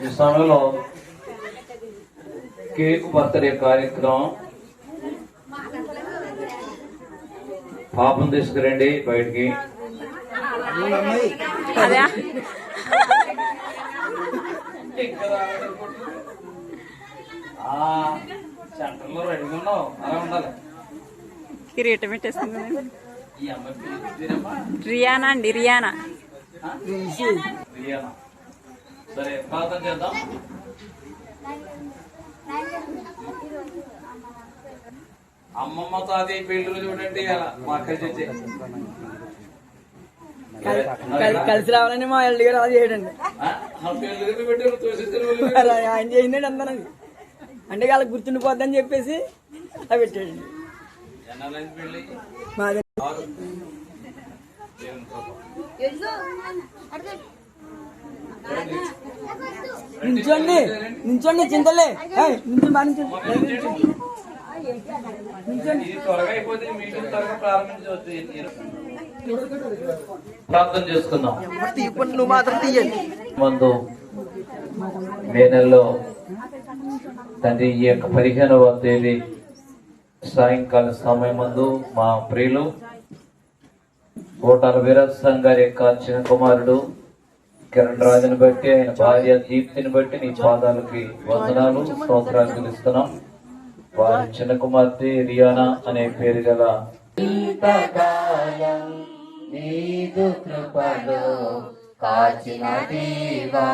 ఈ సమయంలో cake birthday కార్యక్రమం పాపం తీసుకురండి బయటికి. సెంటర్లో రెడీగా ఉన్నావు, అలా ఉండాలి. కిరీటం పెట్టేస్తుంది. రియానా అండి, రియానా. సరే ప్రార్థన చేద్దాం. అమ్మమ్మ తాతయ్య పెళ్లి చూడండి, మా కలిసి కలిసి రావాలని మా ఎల్డి గారు అది చేయడండి. ఆయన చేయిందండి అందరూ, అంటే వాళ్ళకి గుర్తుండిపోద్దని చెప్పేసి అలా పెట్టాడండి. మాది నించోండి, నించోండి, చింతలే నించోండి, బాగా నించోండి. ప్రార్థన చేసుకుందాం. నువ్వు మాత్రం తీయండి. ముందు మే నెలలో తండ్రి ఈ యొక్క 15వ తేదీ సాయంకాల సమయం ముందు మా ప్రియులు కోటాల వీరస్వామి గారి యొక్క చిన్న కుమారుడు కిరణ్ రాజుని బట్టి, ఆయన భార్య దీప్తిని బట్టి నీ పాదాలకి వందనాలు స్తోత్రాలు తెలుస్తున్నాం. వారి చిన్న కుమార్తె రియానా అనే పేరు గల నీదు కృపలో కాచిన దేవా,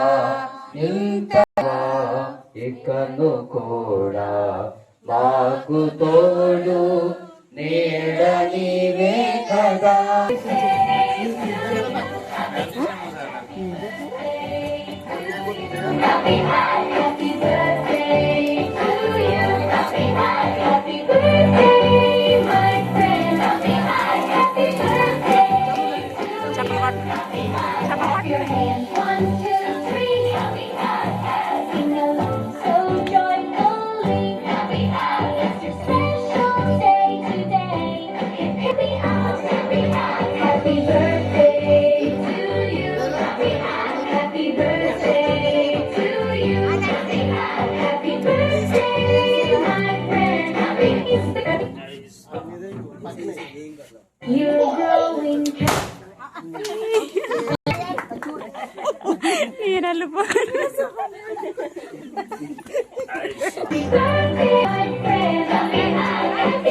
ఇకను కూడా మాకు తోడు నీడ నీవే కదా.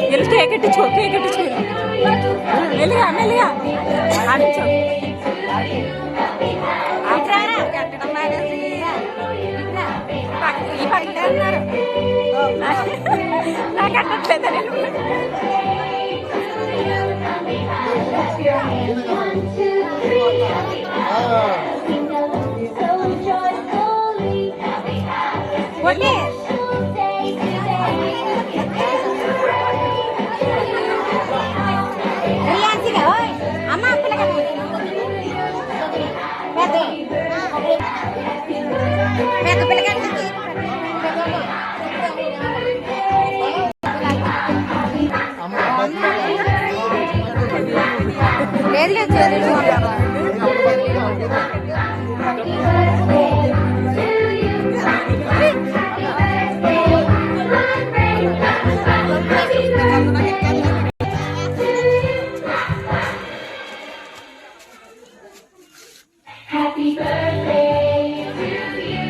నీరలు కేకెట్టించు, కేకెట్టించు, మెల్లిగా మెల్లిగా ఆడించు. కట్టడం మానేసి ఈ పక్కనే ఉన్నారు, నాకు కట్టట్లేదు. ఓకే అమ్మ పెద్ద పిల్లగాడి లేదు లేదు. Happy birthday to you,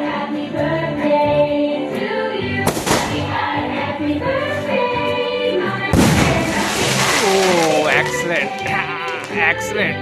happy birthday to you, happy birthday, my friend. Oh, excellent, excellent.